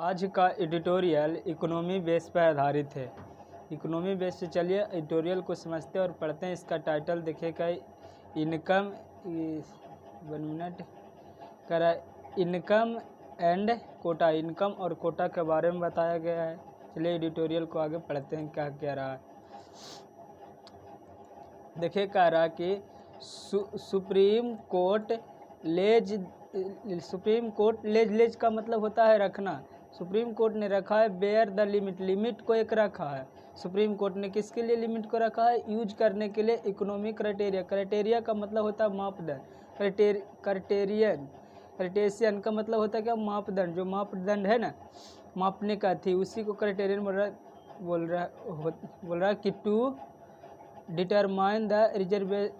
आज का editorial economy base पर आधारित है। इकोनॉमी बेस से चलिए एडिटोरियल को समझते हैं और पढ़ते हैं। इसका टाइटल देखिएगा इनकम 1 मिनट करा इनकम एंड कोटा। इनकम और कोटा के बारे में बताया गया है। चलिए एडिटोरियल को आगे पढ़ते हैं क्या कह रहा है। देखिए कह रहा कि सुप्रीम कोर्ट लेज का मतलब होता है रखना। सुप्रीम कोर्ट ने रखा है बेयर द लिमिट को एक रखा है। सुप्रीम कोर्ट ने किसके लिए लिमिट को रखा है? यूज करने के लिए इकोनॉमिक क्राइटेरिया का मतलब होता है मापदंड। क्राइटेरियन का मतलब होता है क्या? मापदंड। जो मापदंड है ना मापने का थी उसी को क्राइटेरियन बोल रहा है कि to determine the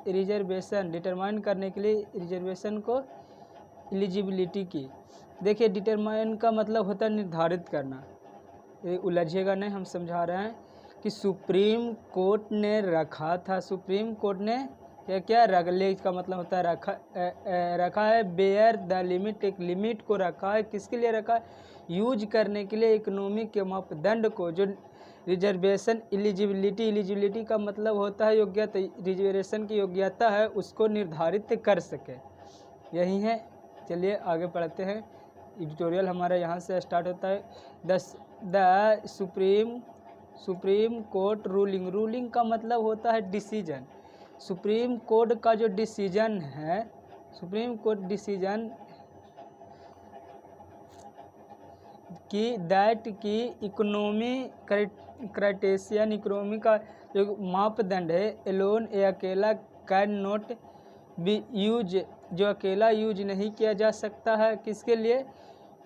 reservation. Determine करने के लिए रिजर्वेशन को एलिजिबिलिटी की। देखिए डिटरमाइन का मतलब होता है निर्धारित करना। ये उलझेगा नहीं, हम समझा रहे हैं कि सुप्रीम कोर्ट ने रखा था। सुप्रीम कोर्ट ने क्या रेगुलेट का मतलब होता है रखा है बेयर द लिमिट। एक लिमिट को रखा है। किसके लिए रखा है? यूज करने के लिए इकोनॉमिक के मापदंड को। जो रिजर्वेशन एलिजिबिलिटी का मतलब होता है योग्यता। रिजर्वेशन की योग्यता है उसको निर्धारित कर सके, यही है। चलिए आगे पढ़ते हैं। एडिटोरियल हमारा यहाँ से स्टार्ट होता है। द सुप्रीम कोर्ट रूलिंग का मतलब होता है डिसीजन। सुप्रीम कोर्ट का जो डिसीजन है, सुप्रीम कोर्ट डिसीजन की इकोनॉमी क्राइटेरियन। इकोनॉमी का जो मापदंड है एलोन ये अकेला कैन नॉट बी यूज। जो अकेला यूज नहीं किया जा सकता है। किसके लिए?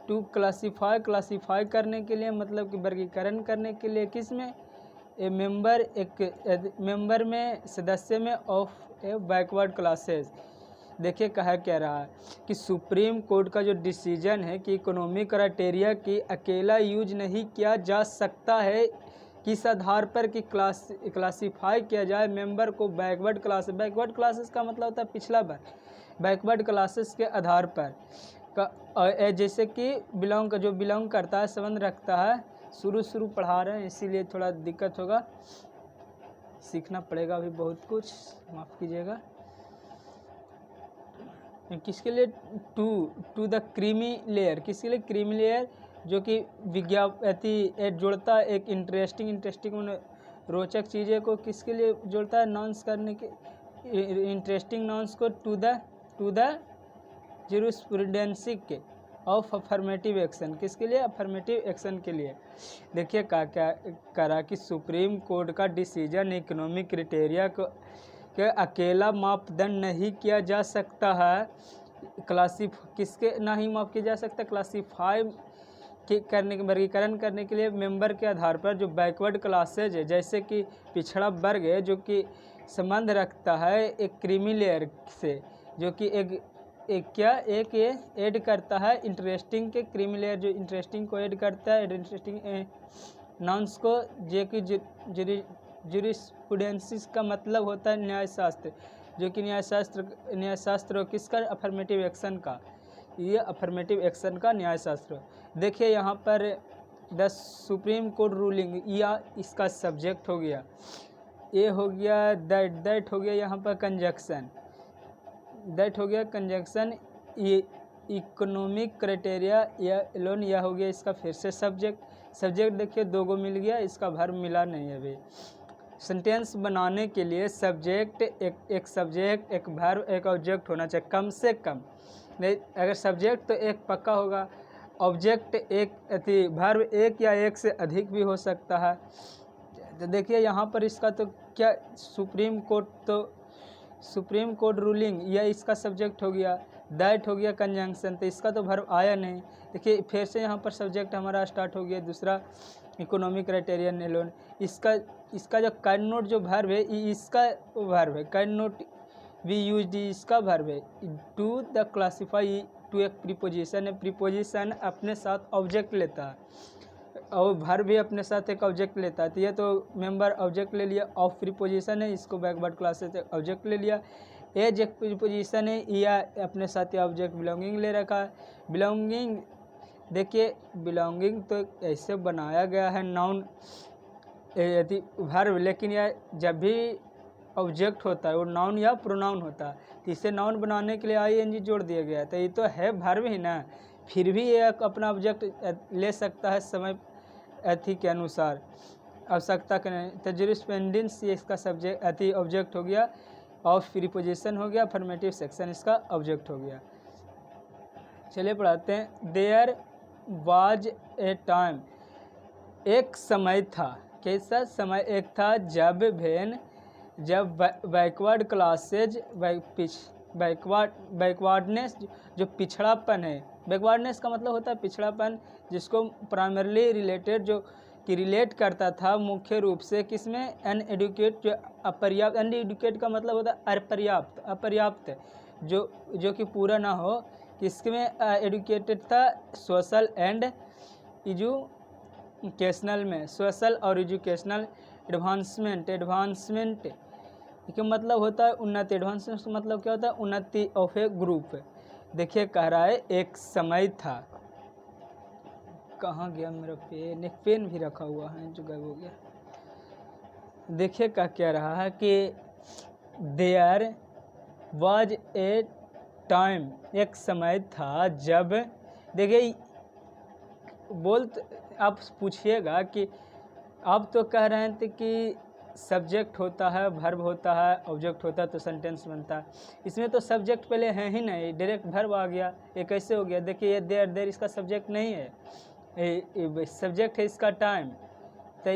टू क्लासीफाई करने के लिए, मतलब कि वर्गीकरण करने के लिए। किस में? एक मेंबर में, सदस्य में ऑफ ए बैकवर्ड क्लासेस। देखिए कहा क्या रहा है कि सुप्रीम कोर्ट का जो डिसीजन है कि इकोनॉमिक क्राइटेरिया की अकेला यूज नहीं किया जा सकता है। किस आधार पर कि क्लासीफाई किया जाए मेंबर को बैकवर्ड क्लासेस का मतलब होता है पिछड़ा वर्ग। बैकवर्ड क्लासेस के आधार पर जैसे कि बिलोंग करता है, संबंध रखता है। शुरू पढ़ा रहे हैं इसीलिए थोड़ा दिक्कत होगा, सीखना पड़ेगा अभी बहुत कुछ, माफ़ कीजिएगा। किसके लिए? To the creamy layer. किसके लिए? क्रीमी लेयर जो कि विज्ञापति जोड़ता है एक इंटरेस्टिंग रोचक चीज़ें को। किसके लिए जोड़ता है? नॉन्स करने के इंटरेस्टिंग नॉन्स को टू द ज्यूरिस्प्रूडेंसी के ऑफ अफर्मेटिव एक्शन। किसके लिए? अफर्मेटिव एक्शन के लिए। देखिए क्या करा कि सुप्रीम कोर्ट का डिसीजन इकोनॉमिक क्राइटेरिया को के अकेला मापदंड नहीं किया जा सकता है। किसके नहीं माप किया जा सकता? क्लासीफाई करने के वर्गीकरण करने के लिए मेंबर के आधार पर जो बैकवर्ड क्लासेज है, जैसे कि पिछड़ा वर्ग है जो कि संबंध रखता है एक क्रीमी लेयर से, जो कि एक ऐड करता है इंटरेस्टिंग के। क्रीमी लेयर जो इंटरेस्टिंग को ऐड करता है, इंटरेस्टिंग नॉन्स को। जो कि ज्यूरिस्प्रूडेंसी का मतलब होता है न्यायशास्त्र, जो कि न्यायशास्त्र किसका? अफर्मेटिव एक्शन का। ये अफर्मेटिव एक्शन का न्यायशास्त्र। देखिए यहाँ पर द सुप्रीम कोर्ट रूलिंग या इसका सब्जेक्ट हो गया, ये हो गया दैट हो गया यहाँ पर कंजक्शन, दैट हो गया कंजक्शन। ये इकोनॉमिक क्राइटेरिया या एलोन या हो गया इसका फिर से सब्जेक्ट देखिए दो गो मिल गया, इसका वर्ब मिला नहीं है अभी। सेंटेंस बनाने के लिए सब्जेक्ट एक सब्जेक्ट, एक वर्ब, एक ऑब्जेक्ट होना चाहिए कम से कम। नहीं अगर सब्जेक्ट तो एक पक्का होगा, ऑब्जेक्ट एक वर्ब एक या एक से अधिक भी हो सकता है। तो देखिए यहाँ पर इसका तो क्या सुप्रीम कोर्ट रूलिंग या इसका सब्जेक्ट हो गया, दैट हो गया कंजंक्शन, तो इसका तो वर्ब आया नहीं। देखिए फिर से यहाँ पर सब्जेक्ट हमारा स्टार्ट हो गया दूसरा इकोनॉमिक क्राइटेरियन एलोन। इसका जो कैन नॉट जो वर्ब है इसका वर्ब है, कैन नॉट बी यूज्ड इसका वर्ब है। टू द क्लासीफाई टू एक प्रीपोजिशन है, प्रीपोजिशन अपने साथ ऑब्जेक्ट लेता है और वर्ब भी अपने साथ एक ऑब्जेक्ट लेता है। तो ये तो मेंबर ऑब्जेक्ट ले लिया, ऑफ प्रीपोजिशन है, इसको बैकवर्ड क्लास से ऑब्जेक्ट ले लिया। एज एक प्रीपोजिशन है या अपने साथ ऑब्जेक्ट बिलोंगिंग ले रखा है। बिलोंगिंग देखिए बिलोंगिंग तो ऐसे बनाया गया है नाउन यदि वर्ब, लेकिन यह जब भी ऑब्जेक्ट होता है वो नाउन या प्रोनाउन होता है, तो इसे नाउन बनाने के लिए आईएनजी जोड़ दिया गया है। तो ये तो है वर्ब ही ना, फिर भी ये अपना ऑब्जेक्ट ले सकता है समय अति के अनुसार, आवश्यकता के नहीं। तो जूरिस्प्रूडेंस ये इसका सब्जेक्ट अति ऑब्जेक्ट हो गया, ऑफ प्रीपोजिशन हो गया, अफर्मेटिव सेक्शन इसका ऑब्जेक्ट हो गया। चलिए पढ़ाते हैं। देयर वाज ए टाइम, एक समय था। कैसा समय एक था? जब बैकवर्ड क्लासेज बैकवर्डनेस जो पिछड़ापन है, बैकवर्डनेस का मतलब होता है पिछड़ापन, जिसको प्राइमरली रिलेटेड जो कि रिलेट करता था मुख्य रूप से किसमें? अनएडुकेट, जो अपर्याप्त, अनएडुकेट का मतलब होता है अपर्याप्त जो कि पूरा ना हो, किसमें एडुकेटेड था? सोशल एंड एजुकेशनल में, सोशल और एजुकेशनल एडवांसमेंट का मतलब होता है उन्नति। एडवांसमेंट का मतलब क्या होता है? उन्नति ऑफ ए ग्रुप। देखिए कह रहा है एक समय था, कहाँ गया मेरा पेन? एक पेन भी रखा हुआ है जो गायब हो गया। देखिए क्या कह रहा है कि देयर वाज ए टाइम, एक समय था जब, देखिए आप पूछिएगा कि आप तो कह रहे थे कि सब्जेक्ट होता है, वर्ब होता है, ऑब्जेक्ट होता है तो सेंटेंस बनता है। इसमें तो सब्जेक्ट पहले है ही नहीं, डायरेक्ट वर्ब आ गया। ये कैसे हो गया? देखिए ये देयर इसका सब्जेक्ट नहीं है, सब्जेक्ट है इसका टाइम। तो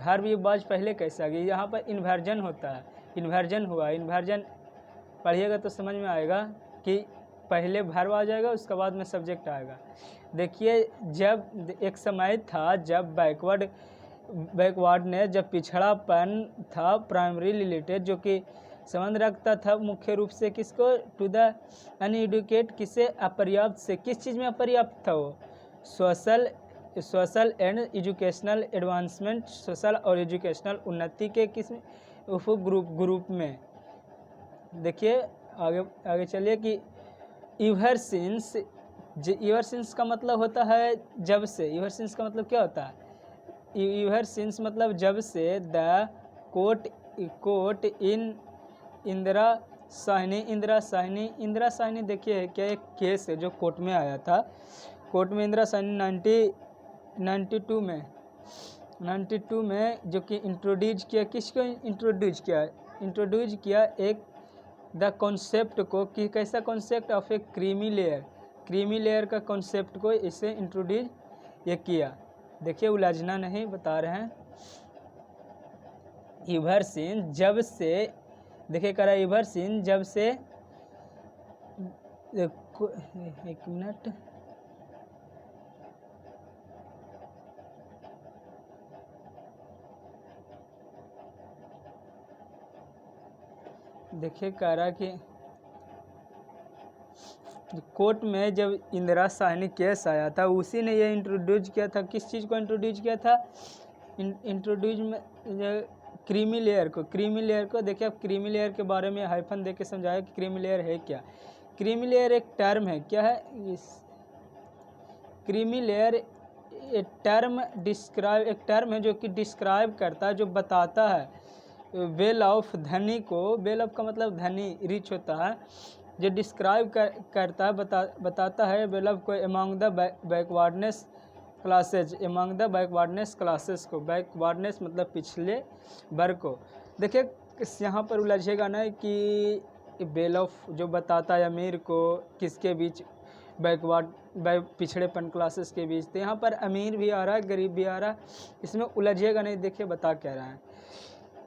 वर्ब ये बाज पहले कैसे आ गई? यहाँ पर इन्वर्जन होता है, इन्वर्जन हुआ। इन्वर्जन पढ़िएगा तो समझ में आएगा कि पहले वर्ब आ जाएगा, उसके बाद में सब्जेक्ट आएगा। देखिए जब एक समय था जब बैकवर्ड ने जब पिछड़ापन था प्राइमरी रिलेटेड, जो कि संबंध रखता था मुख्य रूप से किसको? टू द अनएडुकेट, किसे? अपर्याप्त से। किस चीज़ में अपर्याप्त था वो? Social and educational advancement, social और एजुकेशनल उन्नति के किस उप ग्रुप में। देखिए आगे चलिए कि एवर सिंस का मतलब होता है जब से। एवर सिंस का मतलब क्या होता है? एवर सिंस मतलब जब से। द कोर्ट इन इंदिरा साहनी देखिए क्या एक केस है जो कोर्ट में आया था। कोर्ट में इंदिरा साहनी 92 में जो कि इंट्रोड्यूस किया, किसको इंट्रोड्यूस किया एक द कॉन्सेप्ट को, कि कैसा concept? Of A creamy layer का कॉन्सेप्ट को इसे इंट्रोड्यूस ये किया। देखिए उलझना नहीं, बता रहे हैं। एवर सिंस जब से, देखिए कह रहा है एवर सिंस जब से, एक मिनट, देखिए कह रहा कि कोर्ट में जब इंदिरा साहनी केस आया था, उसी ने ये इंट्रोड्यूस किया था। किस चीज़ को इंट्रोड्यूस किया था? इंट्रोड्यूस में क्रीमी लेयर को। देखिए अब क्रीमी लेयर के बारे में हाइफन दे के समझाया कि क्रीमी लेयर है क्या। क्रीमी लेयर एक टर्म है, क्या है? क्रीमी लेयर एक टर्म है जो कि डिस्क्राइब करता है, जो बताता है वेल ऑफ धनी को। वेल ऑफ का मतलब धनी, रिच होता है, जो डिस्क्राइब करता है, बताता है वेल ऑफ को एमंग द बैकवर्डनेस क्लासेस को। बैकवर्डनेस मतलब पिछले वर्ग को। देखिए यहाँ पर उलझेगा ना कि वेल ऑफ जो बताता है अमीर को किसके बीच? पिछड़ेपन क्लासेस के बीच। तो यहाँ पर अमीर भी आ रहा है, गरीब भी आ रहा है, इसमें उलझेगा नहीं। देखिए बता क्या रहा है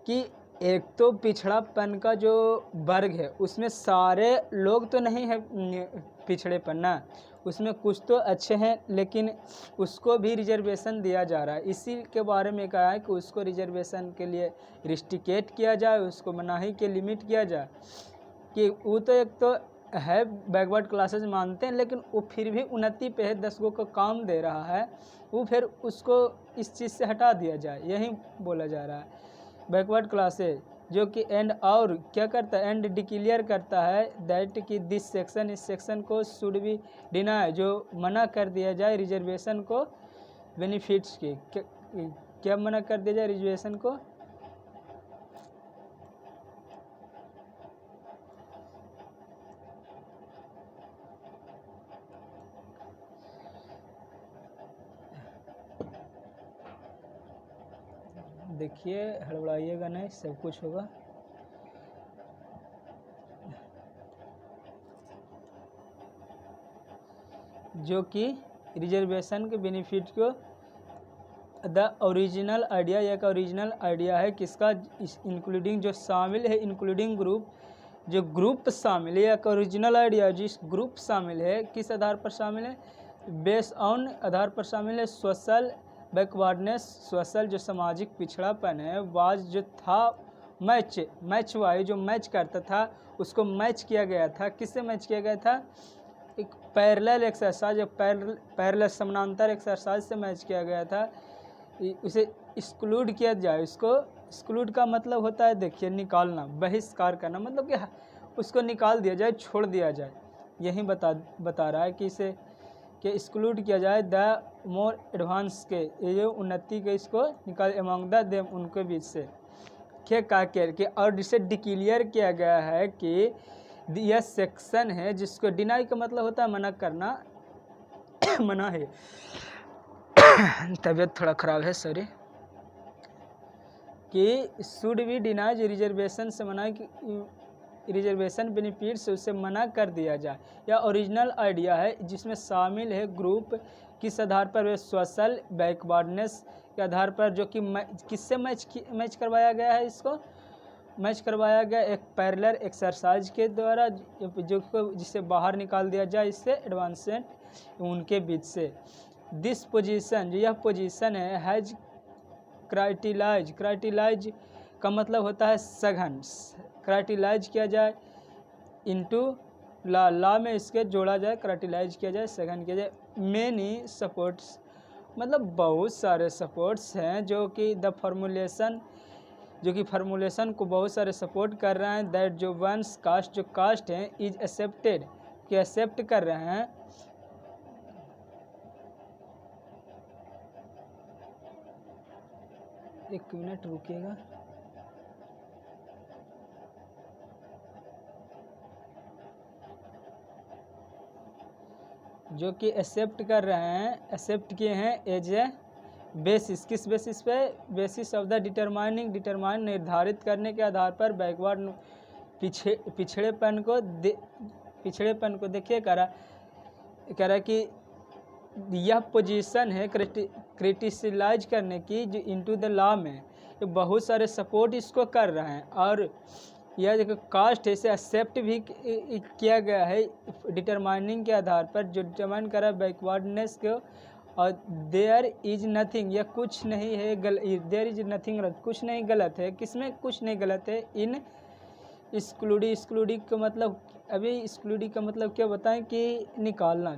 कि एक तो पिछड़ापन का जो वर्ग है उसमें सारे लोग तो नहीं है पिछड़ेपन ना, उसमें कुछ तो अच्छे हैं, लेकिन उसको भी रिजर्वेशन दिया जा रहा है। इसी के बारे में कहा है कि उसको रिजर्वेशन के लिए रिस्ट्रिकेट किया जाए, उसको मनाही के लिमिट किया जाए। कि वो तो एक तो है बैकवर्ड क्लासेस मानते हैं, लेकिन वो फिर भी उन्नति पे है, 10 को काम दे रहा है, वो फिर उसको इस चीज़ से हटा दिया जाए, यही बोला जा रहा है। बैकवर्ड क्लासेज जो कि एंड और क्या करता है, एंड डिक्लेयर करता है दैट कि दिस सेक्शन, इस सेक्शन को शुड बी डिनाई, जो मना कर दिया जाए रिजर्वेशन को बेनिफिट्स के। क्या मना कर दिया जाए रिजर्वेशन को? देखिए हड़बड़ाइएगा नहीं, सब कुछ होगा। जो कि रिजर्वेशन के बेनिफिट को द ओरिजिनल आइडिया, एक ओरिजिनल आइडिया है किसका, इंक्लूडिंग जो शामिल है, इंक्लूडिंग ग्रुप, जो ग्रुप शामिल है, एक ओरिजिनल आइडिया जिस ग्रुप शामिल है, किस आधार पर शामिल है, बेस ऑन आधार पर शामिल है सोशल बैकवर्डनेस, सोशल जो सामाजिक पिछड़ापन है, वाज जो था मैच वाई, जो मैच करता था उसको मैच किया गया था, किससे मैच किया गया था, एक पैरेलल एक्सरसाइज, पैरेलल समानांतर एक्सरसाइज से मैच किया गया था, उसे एक्सक्लूड किया जाए। उसको एक्सक्लूड का मतलब होता है, देखिए निकालना, बहिष्कार करना, मतलब कि उसको निकाल दिया जाए, छोड़ दिया जाए, यही बता रहा है कि इसे कि एक्सक्लूड किया जाए द मोर एडवांस के, ये जो उन्नति के, इसको निकाल एमंग द देम, उनके बीच से क्या कहा कि, और जिसे डिक्लेयर किया गया है कि यह सेक्शन है जिसको डिनाई का मतलब होता है मना करना मना है। तबीयत थोड़ा ख़राब है, सॉरी। कि शुड बी डिनाई, जो रिजर्वेशन से मना, कि रिजर्वेशन बेनिफिट से उसे मना कर दिया जाए, या ओरिजिनल आइडिया है जिसमें शामिल है ग्रुप, किस आधार पर, वे सोशल बैकवर्डनेस के आधार पर, जो कि किससे मैच करवाया गया है, इसको मैच करवाया गया एक पैरेलल एक्सरसाइज के द्वारा, जो जिससे बाहर निकाल दिया जाए, इससे एडवांसमेंट उनके बीच से। दिस पोजीशन, जो यह पोजीशन है, हैज क्राइटिलाइज का मतलब होता है सघन, क्राइटिलाइज किया जाए इनटू ला में इसके जोड़ा जाए, क्राइटिलाइज किया जाए, सघन किया जाए। मेनी सपोर्ट्स, मतलब बहुत सारे सपोर्ट्स हैं जो कि द फॉर्मुलेशन, जो कि फार्मूलेशन को बहुत सारे सपोर्ट कर रहे हैं, दैट जो वंस कास्ट, जो कास्ट हैं, इज एक्सेप्टेड, कि एक्सेप्ट कर रहे हैं, एक मिनट रुकिएगा, जो कि एक्सेप्ट कर रहे हैं, एक्सेप्ट किए हैं एज ए बेसिस, किस बेसिस पे, बेसिस ऑफ द डिटरमाइन निर्धारित करने के आधार पर, बैकवर्ड पिछड़ेपन को देखिए कह रहा कि यह पोजीशन है क्रिटिसाइज करने की, जो इनटू द लॉ में बहुत सारे सपोर्ट इसको कर रहे हैं, और यह जो कास्ट है इसे एक्सेप्ट भी किया गया है डिटरमाइनिंग के आधार पर, जो डिटरमाइन करा बैकवर्डनेस को, और देयर इज नथिंग, यह कुछ नहीं है देयर इज नथिंग, कुछ नहीं गलत है, किसमें कुछ नहीं गलत है, इन एक्सक्लूडी का मतलब, अभी एक्सक्लूडी का मतलब क्या बताएं, कि निकालना,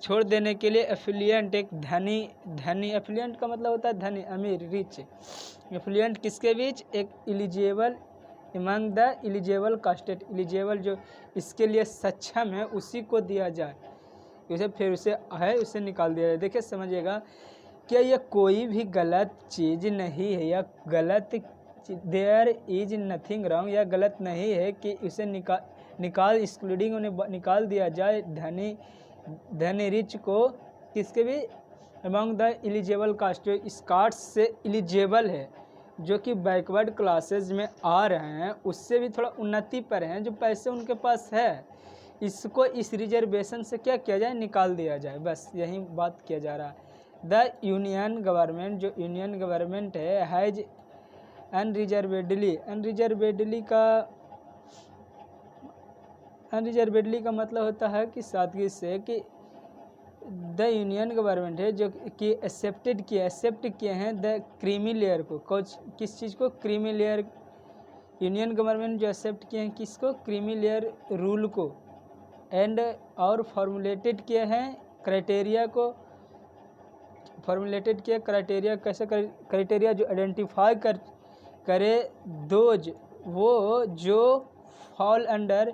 छोड़ देने के लिए एफिलियंट, एक धनी एफिलियंट का मतलब होता है धनी, अमीर, रिच। एफिलियंट किसके बीच, एक eligible among the eligible casted, eligible जो इसके लिए सक्षम है उसी को दिया जाए, उसे फिर उसे निकाल दिया जाए। देखिए समझिएगा, क्या यह कोई भी गलत चीज़ नहीं है, या गलत, देयर इज नथिंग रॉन्ग, या गलत नहीं है कि उसे निकाल एक्सक्लूडिंग उन्हें निकाल दिया जाए, धनी रिच को, किसके भी, अमंग द एलिजिबल कास्ट, जो इस कास्ट से एलिजिबल है, जो कि बैकवर्ड क्लासेज में आ रहे हैं, उससे भी थोड़ा उन्नति पर हैं, जो पैसे उनके पास है, इसको इस रिजर्वेशन से क्या किया जाए, निकाल दिया जाए, बस यही बात किया जा रहा है। द यूनियन गवर्नमेंट, जो यूनियन गवर्नमेंट है, हैज अनरिजर्वेडली का मतलब होता है कि सादगी से, कि द यूनियन गवर्नमेंट है जो कि एक्सेप्ट किए हैं द क्रीमी लेयर को, किस चीज़ को, क्रीमी लेयर, यूनियन गवर्नमेंट जो एक्सेप्ट किए हैं किसको, क्रीमी लेयर रूल को, एंड और फॉर्मुलेटेड किए हैं क्राइटेरिया को, कैसे क्राइटेरिया जो आइडेंटिफाई करे दोज वो जो फॉल अंडर,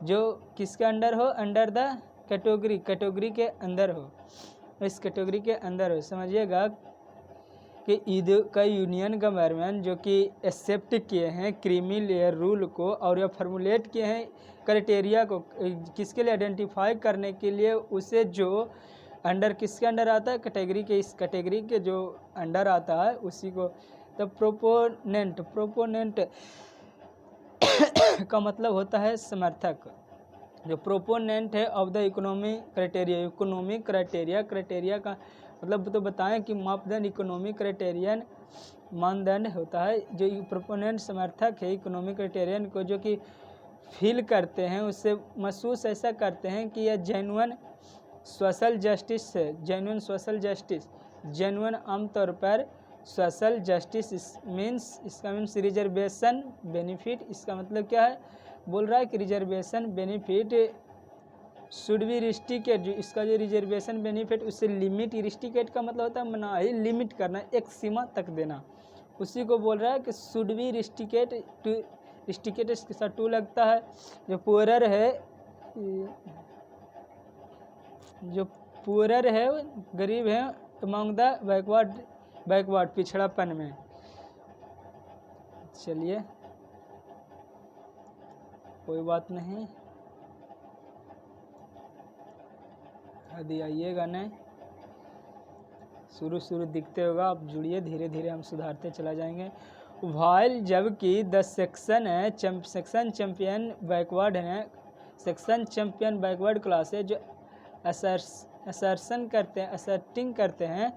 जो किसके अंडर हो, अंडर द कैटेगरी, कैटेगरी के अंदर हो, इस कैटेगरी के अंदर हो। समझिएगा कि ईद का यूनियन गवर्नमेंट जो कि एक्सेप्ट किए हैं क्रीमी लेयर रूल को और यह फॉर्मुलेट किए हैं क्राइटेरिया को किसके लिए, आइडेंटिफाई करने के लिए, उसे जो अंडर किसके अंडर आता है, कैटेगरी के, इस कैटेगरी के जो अंडर आता है उसी को। तो प्रोपोनेंट, प्रोपोनेंट का मतलब होता है समर्थक। जो प्रोपोनेंट है of the economic criteria, economic criteria, criteria का मतलब तो बताएं कि मापदंड इकोनॉमिक क्राइटेरियन मानदंड होता है। जो प्रोपोनेंट समर्थक है इकोनॉमिक क्राइटेरियन को, जो कि फील करते हैं, उससे महसूस ऐसा करते हैं कि यह जेन्युइन सोशल जस्टिस है, जेन्युइन सोशल जस्टिस, जेन्युइन आमतौर पर सोशल जस्टिस मीन्स, इसका मीन्स रिजर्वेशन बेनिफिट। इसका मतलब क्या है, बोल रहा है कि रिजर्वेशन बेनिफिट शुड बी रिस्ट्रिकेट, जो इसका जो रिजर्वेशन बेनिफिट उससे लिमिट, रिस्ट्रिकेट का मतलब होता है मनाही, लिमिट करना, एक सीमा तक देना, उसी को बोल रहा है कि शुड बी रिस्ट्रिकेट टू, रिस्ट्रिकेट इसके साथ टू लगता है। जो पुअरर है, जो पुअरर है गरीब है, अमंग द बैकवर्ड, बैकवर्ड पिछड़ापन में। चलिए कोई बात नहीं, यदि आइएगा नहीं, शुरू दिखते होगा, आप जुड़िए, धीरे धीरे हम सुधारते चला जाएंगे। वाइल जबकि द सेक्शन है, सेक्शन चैम्पियन बैकवर्ड है, सेक्शन चैम्पियन बैकवर्ड क्लास है, जो असर्शन करते हैं, असर्टिंग करते हैं,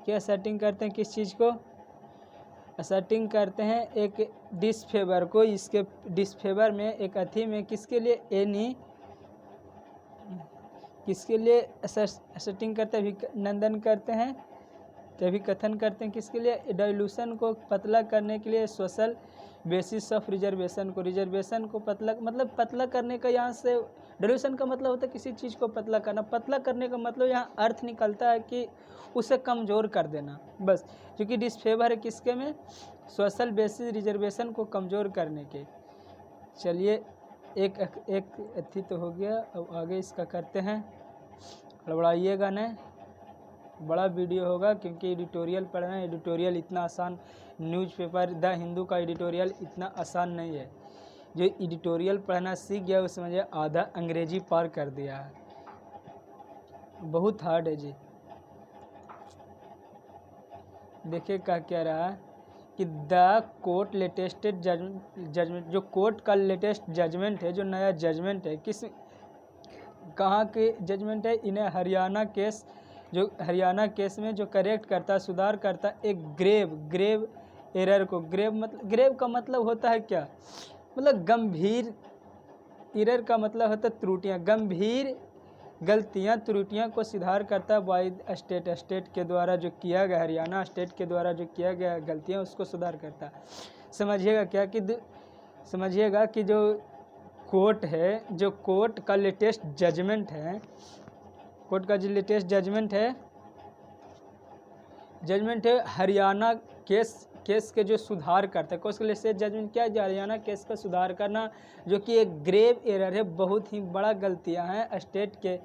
क्या असर्टिंग करते हैं, किस चीज़ को असर्टिंग करते हैं, एक डिसफेवर को, इसके डिसफेवर में, एक अथी में, किसके लिए, एनी, किसके लिए असर्टिंग करते हैं, अभिनंदन करते हैं, तभी कथन करते हैं, किसके लिए, डाइल्यूशन को पतला करने के लिए, सोशल बेसिस ऑफ रिजर्वेशन को, रिजर्वेशन को पतला, मतलब पतला करने का, यहाँ से डाइल्यूशन का मतलब होता है किसी चीज़ को पतला करना, पतला करने का मतलब यहाँ अर्थ निकलता है कि उसे कमज़ोर कर देना, बस, क्योंकि डिसफेवर है किसके में, सोशल बेसिस रिजर्वेशन को कमज़ोर करने के। चलिए एक अथी तो हो गया, अब आगे इसका करते हैं, हड़बड़ाइएगा नहीं, बड़ा वीडियो होगा क्योंकि एडिटोरियल पढ़ना, एडिटोरियल इतना आसान, न्यूज़पेपर द हिंदू का एडिटोरियल इतना आसान नहीं है। जो एडिटोरियल पढ़ना सीख गया उसमें मुझे आधा अंग्रेजी पार कर दिया है, बहुत हार्ड है जी। देखिए क्या रहा है कि द कोर्ट लेटेस्ट जजमेंट, जो कोर्ट का लेटेस्ट जजमेंट है, जो नया जजमेंट है, किस कहाँ के जजमेंट है, इन्हें हरियाणा केस, जो हरियाणा केस में जो करेक्ट करता, सुधार करता एक ग्रेव एरर को, ग्रेव का मतलब होता है क्या, मतलब गंभीर, एरर का मतलब होता है त्रुटियाँ, गंभीर गलतियाँ त्रुटियाँ को सुधार करता बाय स्टेट के द्वारा जो किया गया, हरियाणा स्टेट के द्वारा जो किया गया गलतियाँ उसको सुधार करता। समझिएगा क्या कि समझिएगा कि जो कोर्ट है, जो कोर्ट का लेटेस्ट जजमेंट है, कोर्ट का जो लेटेस्ट जजमेंट है हरियाणा केस के जो सुधार करता है, कोर्ट का लेटेस्ट जजमेंट क्या है, हरियाणा केस का सुधार करना, जो कि एक ग्रेव एरर है, बहुत ही बड़ा गलतियां हैं स्टेट के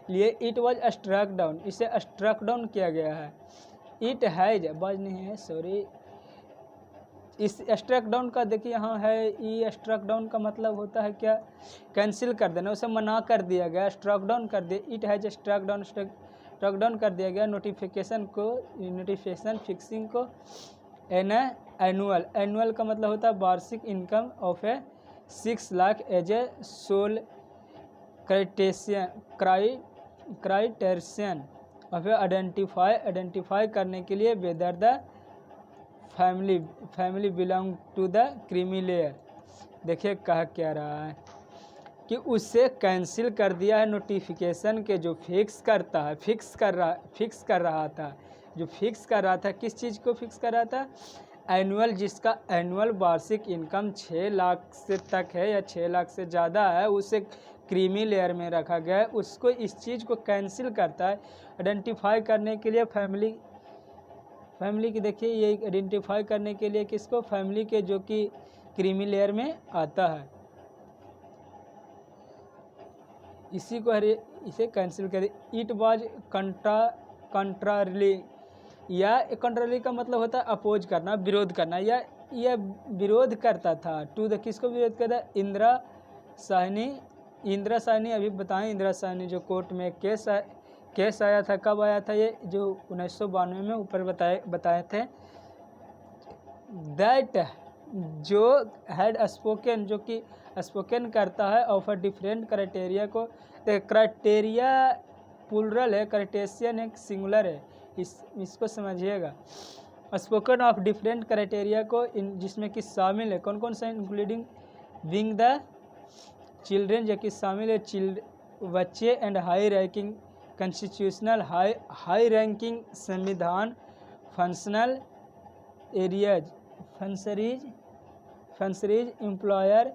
लिए। इट वाज स्ट्रक डाउन, इसे स्ट्रक डाउन किया गया है। इट हैज, बाज नहीं है, सॉरी, इस स्ट्रक डाउन का देखिए यहाँ है, ई स्ट्रक डाउन का मतलब होता है क्या, कैंसिल कर देना, उसे मना कर दिया गया, स्ट्रक डाउन कर दिया। इट हैज स्ट्रक डाउन कर दिया गया नोटिफिकेशन को, नोटिफिकेशन फिक्सिंग को। एनुअल का मतलब होता है वार्षिक income of a 6 lakh as a sole criterion of identify करने के लिए whether the family belong to the creamy layer. देखिए कहा क्या रहा है कि उसे कैंसिल कर दिया है नोटिफिकेशन के, जो फिक्स कर रहा था, जो फिक्स कर रहा था, किस चीज़ को फिक्स कर रहा था, एनुअल, जिसका एनुअल वार्षिक इनकम 6 लाख से तक है या 6 लाख से ज़्यादा है, उसे क्रीमी लेयर में रखा गया है, उसको इस चीज़ को कैंसिल करता है आइडेंटिफाई करने के लिए फैमिली फैमिली की देखिए ये आइडेंटिफाई करने के लिए किसको, फैमिली के जो कि क्रीमी लेयर में आता है। इसी को इसे कैंसिल करें। इट वाज कंट्रारली, या कंट्रारली का मतलब होता है अपोज करना, विरोध करना, या यह विरोध करता था टू द, किसको विरोध करता, इंदिरा साहनी अभी बताएं। इंदिरा साहनी जो कोर्ट में केस आया था, कब आया था ये, जो 1992 में ऊपर बताए थे। दैट जो हैड स्पोकन, जो कि स्पोकन करता है ऑफ अ डिफरेंट क्राइटेरिया को, क्राइटेरिया प्लूरल है, क्राइटेशियन एक सिंगुलर है, इसको समझिएगा। स्पोकन ऑफ डिफरेंट क्राइटेरिया को जिसमें कि शामिल है कौन कौन सा, इंक्लूडिंग विंग द चिल्ड्रेन, जो कि शामिल है बच्चे, and high ranking constitutional, high ranking संविधान, फंक्शनल एरियाज, फंसरीज एम्प्लॉयर,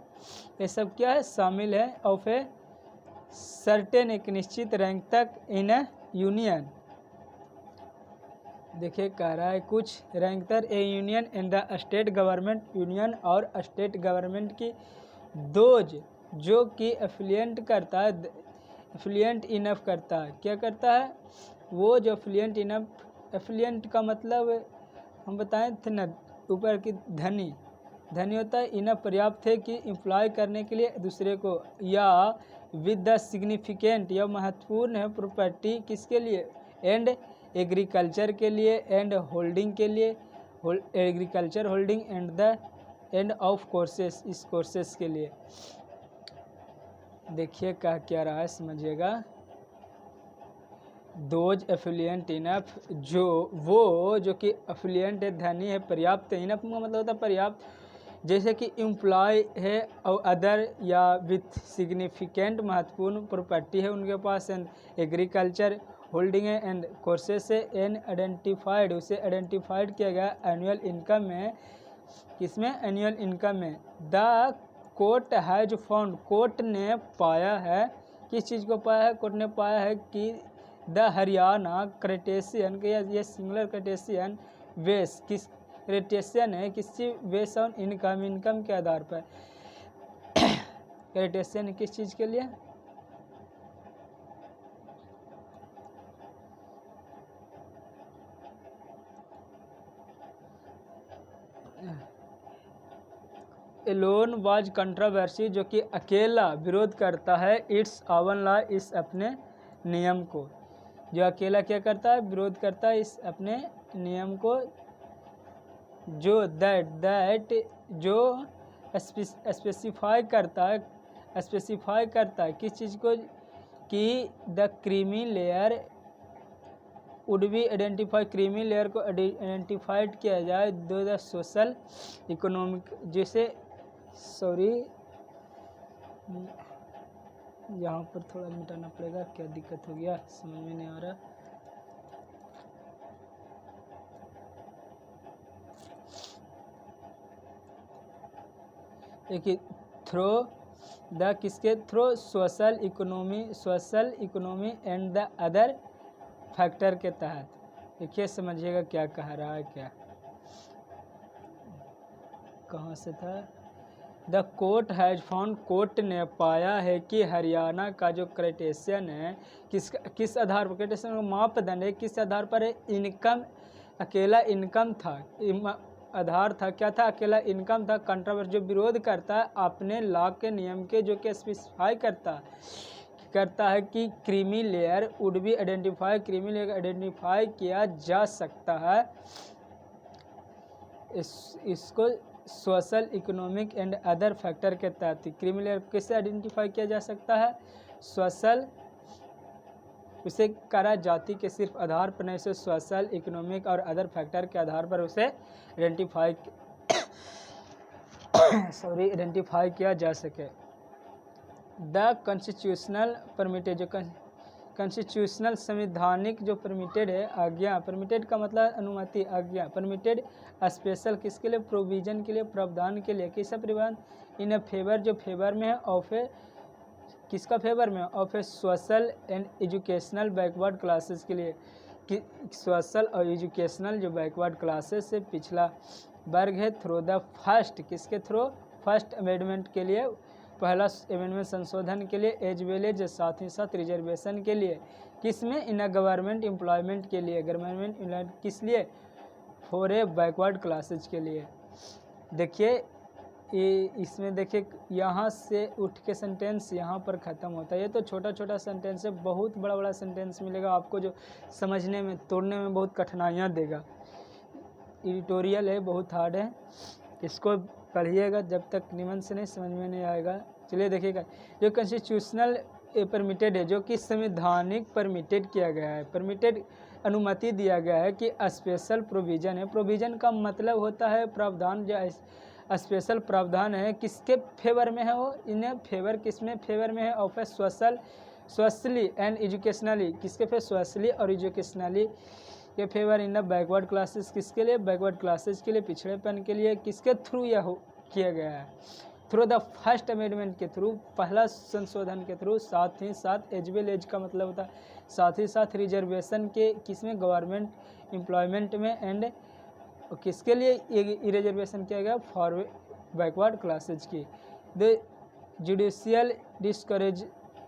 ये सब क्या है, शामिल है ऑफ ए सर्टेन, एक निश्चित रैंक तक इन यूनियन। देखिए कह रहा है कुछ रैंक तक A union in the state government, union और स्टेट गवर्नमेंट की दोज जो कि एफिलिएंट करता है, एफिलिएंट इनफ करता है, क्या करता है वो जो एफिलिएंट इनफ, एफिलिएंट का मतलब हम बताएं थे ना ऊपर की धनी होता है, इनफ पर्याप्त है कि इम्प्लॉय करने के लिए दूसरे को, या विद द सिग्निफिकेंट, यह महत्वपूर्ण है, प्रॉपर्टी किसके लिए, एंड एग्रीकल्चर के लिए, एंड होल्डिंग के लिए, agriculture holding, and the end of courses, इस कोर्सेस के लिए। देखिए क्या रहा है समझिएगा। दोज एफिलिएंट इनफ, जो कि एफिलिएंट है, धनी है, पर्याप्त है, इनफ का मतलब होता है पर्याप्त, जैसे कि एम्प्लॉय है और अदर, या विथ सिग्निफिकेंट, महत्वपूर्ण प्रॉपर्टी है उनके पास, एंड एग्रीकल्चर होल्डिंग है, एंड कोर्सेस है, एंड आइडेंटिफाइड, उसे आइडेंटिफाइड किया गया एनुअल इनकम में, किसमें, एनुअल इनकम में। The court has found, court ने पाया है, किस चीज़ को पाया है, कोर्ट ने पाया है कि द हरियाणा क्राइटेशियन, ये सिंगुलर क्राइटेशियन वेस, किस क्राइटेशियन है, किसी वेस ऑन इनकम, इनकम के आधार पर क्राइटेशियन किस चीज़ के लिए, एलोन वाज कंट्रोवर्सी, जो कि अकेला विरोध करता है, इट्स आवन लॉ, इस अपने नियम को, जो अकेला क्या करता है, विरोध करता है इस अपने नियम को, जो दैट जो स्पेसिफाई करता है किस चीज़ को, कि the creamy layer would be identify, creamy layer को आइडेंटिफाइड किया जाए, दो द सोशल इकोनॉमिक, जैसे सॉरी यहाँ पर थोड़ा मिटाना पड़ेगा, क्या दिक्कत हो गया समझ में नहीं आ रहा। एक थ्रो द, किसके through, social economy and the other factor के तहत। देखिए समझिएगा क्या कह रहा है, क्या कहाँ से था। The court has found, court ने पाया है कि हरियाणा का जो क्राइटेशियन है, किस आधार पर, क्राइटेशियन का मापदंड है, किस आधार पर है, इनकम, अकेला इनकम था, आधार था, क्या था, अकेला इनकम था। कंट्रोवर्सी, जो विरोध करता है अपने लॉ के नियम के, जो कि स्पेसिफाई करता है कि creamy layer would be identify, creamy layer identify किया जा सकता है, इसको social economic and other factor के तहत। क्रीमी लेयर किससे आइडेंटिफाई किया जा सकता है, सोशल, उसे करा जाति के सिर्फ आधार पर नहीं, से सोशल इकोनॉमिक और अदर फैक्टर के आधार पर उसे आइडेंटिफाई आइडेंटिफाई किया जा सके। द कॉन्स्टिट्यूशनल परमिटेड, जो कॉन्स्टिट्यूशनल संविधानिक जो परमिटेड है, आज्ञा, परमिटेड का मतलब अनुमति, आज्ञा, परमिटेड स्पेशल, किसके लिए, प्रोविजन के लिए, प्रावधान के लिए, किसका प्रावधान, इन अ फेवर, जो फेवर में है, ऑफ ए, किसका फेवर में, of A social and educational backward classes के लिए, कि सोशल और एजुकेशनल जो बैकवर्ड क्लासेस से पिछला वर्ग है थ्रू द फर्स्ट, किसके थ्रू, फर्स्ट अमेंडमेंट के लिए, पहला अमेंडमेंट संशोधन के लिए, एज वेल एज साथ ही साथ रिजर्वेशन के लिए, किसमें, इन गवर्नमेंट एम्प्लॉयमेंट के लिए, गवर्नमेंट किस लिए, फॉर ए बैकवर्ड क्लासेज के लिए। देखिए इसमें देखिए यहाँ से उठ के सेंटेंस यहाँ पर ख़त्म होता है। ये तो छोटा छोटा सेंटेंस है, बहुत बड़ा बड़ा सेंटेंस मिलेगा आपको जो समझने में, तोड़ने में बहुत कठिनाइयाँ देगा। एडिटोरियल है, बहुत हार्ड है, इसको पढ़िएगा जब तक निमन से नहीं समझ में नहीं आएगा। चलिए देखिएगा, जो कॉन्स्टिट्यूशनल परमिटेड है, जो कि संवैधानिक परमिटेड किया गया है, परमिटेड अनुमति दिया गया है कि स्पेशल प्रोविज़न है। प्रोविज़न का मतलब होता है प्रावधान, जो स्पेशल प्रावधान है किसके फेवर में है, वो इन्हें फेवर, किसमें फेवर में है, ऑफ सोशली एंड एजुकेशनली, किसके फेवर, सोशली और एजुकेशनली के favour in the backward classes, किसके लिए, बैकवर्ड क्लासेस के लिए, पिछड़ेपन के लिए, किसके थ्रू यह किया गया है, थ्रू द फर्स्ट अमेंडमेंट के थ्रू, पहला संशोधन के थ्रू, साथ ही साथ एज वेल एज का मतलब होता है साथ ही साथ रिजर्वेशन के, किसमें, गवर्नमेंट एम्प्लॉयमेंट में, एंड किसके लिए ये रिजर्वेशन किया गया, फॉर बैकवर्ड क्लासेज की। द जुडिशियल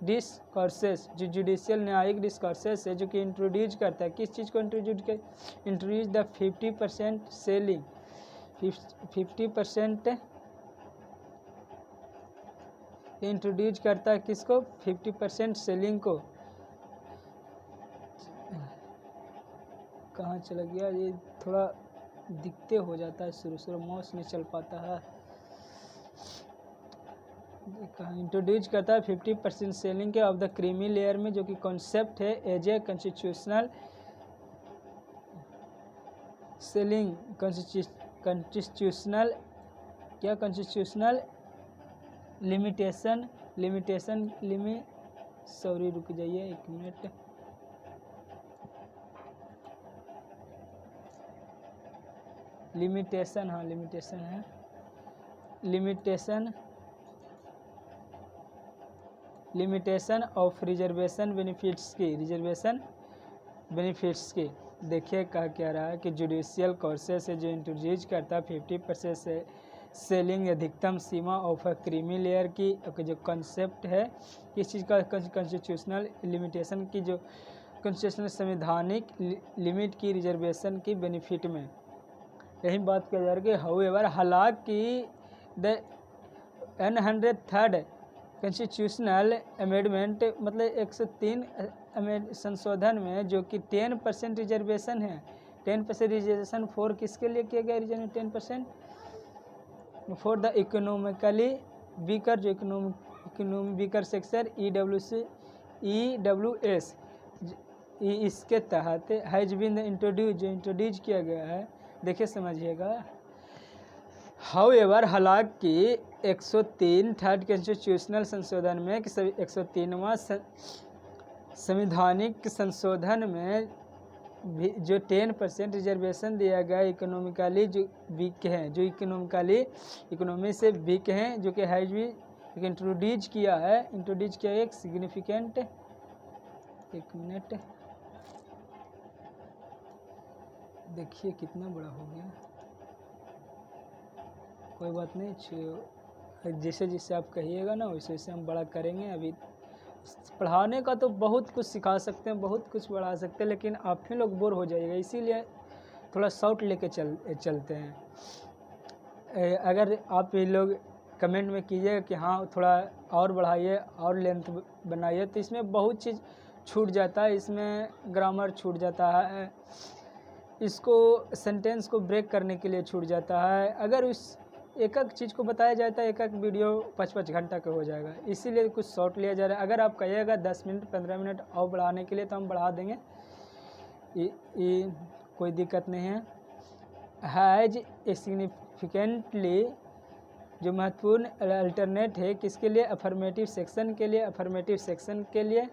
डिस्कॉर्सेस, जो जुडिशियल न्यायिक डिस्कॉर्सेस है, जो कि इंट्रोड्यूस करता है, किस चीज़ को इंट्रोड्यूस द 50% सेलिंग, 50% इंट्रोड्यूस करता है किसको, 50% सेलिंग को। कहाँ चला गया ये, थोड़ा दिखते हो जाता है, शुरू माउस नहीं चल पाता है। इंट्रोड्यूस करता है 50% सेलिंग के ऑफ द क्रीमी लेयर में, जो कि कॉन्सेप्ट है as a constitutional ceiling, constitutional क्या, कॉन्स्टिट्यूशनल लिमिटेशन, सॉरी रुक जाइए एक मिनट, लिमिटेशन, हाँ लिमिटेशन है, लिमिटेशन ऑफ रिजर्वेशन बेनिफिट्स की, रिजर्वेशन बेनिफिट्स की। देखिए कह रहा है कि जुडिशियल कोर्सेस है जो इंट्रोड्यूस करता है 50% से सेलिंग अधिकतम सीमा ऑफ अ क्रीमी लेयर की, जो कॉन्सेप्ट है किस चीज़ का, कॉन्स्टिट्यूशनल लिमिटेशन की, जो कॉन्स्टिट्यूशनल संवैधानिक लिमिट की रिजर्वेशन की बेनिफिट में। यही बात किया जा रहा है कि हाउएवर, हालांकि द 103rd कॉन्स्टिट्यूशनल अमेंडमेंट, मतलब 103 संशोधन में, जो कि 10% रिजर्वेशन है, 10% रिजर्वेशन फॉर किसके लिए किया गया, reservation 10% for the economically weaker, जो इकोनॉमी वीकर सेक्शन EWS, इसके तहत हैज बीन इंट्रोड्यूस, जो इंट्रोड्यूस किया गया है। देखिए समझिएगा, हाउएवर, हालांकि 103 थर्ड कॉन्स्टिट्यूशनल संशोधन में, 103वां संवैधानिक संशोधन में भी जो 10% रिजर्वेशन दिया गया इकोनॉमिकली जो वीक हैं, जो इकोनॉमी से वीक हैं, जो कि हैज भी इंट्रोड्यूस किया एक सिग्निफिकेंट, एक मिनट देखिए कितना बड़ा हो गया, कोई बात नहीं, जैसे जैसे आप कहिएगा ना वैसे वैसे हम बड़ा करेंगे। अभी पढ़ाने का तो बहुत कुछ सिखा सकते हैं, बहुत कुछ बढ़ा सकते हैं, लेकिन आप ही लोग बोर हो जाइएगा, इसीलिए थोड़ा शॉर्ट लेके चलते हैं। अगर आप ये लोग कमेंट में कीजिएगा कि हाँ थोड़ा और बढ़ाइए और लेंथ बनाइए, तो इसमें बहुत चीज़ छूट जाता है, इसमें ग्रामर छूट जाता है, इसको सेंटेंस को ब्रेक करने के लिए छूट जाता है। अगर उस एक चीज़ को बताया जाता है, एक वीडियो 5-5 घंटा का हो जाएगा, इसीलिए कुछ शॉर्ट लिया जा रहा है। अगर आप कहिएगा 10 मिनट 15 मिनट और बढ़ाने के लिए तो हम बढ़ा देंगे, ये कोई दिक्कत नहीं है। हैज ए सिग्निफिकेंटली, जो महत्वपूर्ण अल्टरनेट है किसके लिए, अफर्मेटिव सेक्शन के लिए,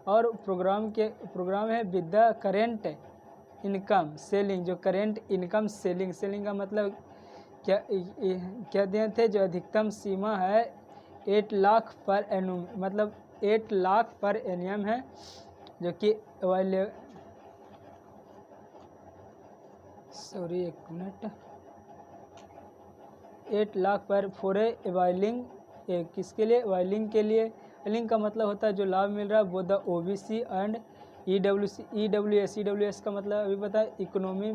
और प्रोग्राम है with the current income selling, जो करेंट इनकम सेलिंग का मतलब क्या दिए थे, जो अधिकतम सीमा है 8 लाख पर एनुम, मतलब 8 लाख पर एनियम है, जो कि सॉरी एक मिनट, 8 लाख पर फॉर ए वाइलिंग, किसके लिए? वाइलिंग के लिए। वाइलिंग का मतलब होता है जो लाभ मिल रहा है वो the OBC and EWC. EWS का मतलब अभी पता है, economy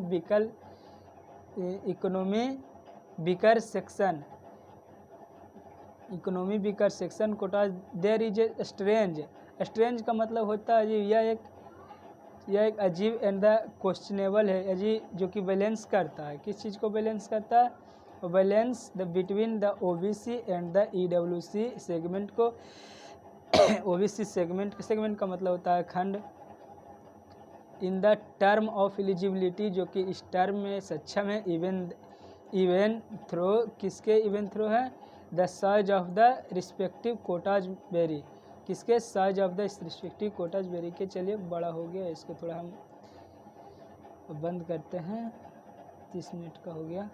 weaker section quota. There is a strange. Strange का मतलब होता है यह एक अजीब एंड द क्वेश्चनेबल है, अजीब जो कि बैलेंस करता है। किस चीज़ को बैलेंस करता है? Balance the between the OBC and the EWC segment को। ओबीसी सेगमेंट का मतलब होता है खंड। In the term of eligibility, जो कि इस टर्म में सक्षम है। इवन थ्रो, किसके इवन थ्रो है? The size of the respective quotas vary, किसके? Size of the respective quotas vary के। चलिए बड़ा हो गया, इसको थोड़ा हम बंद करते हैं, 30 मिनट का हो गया।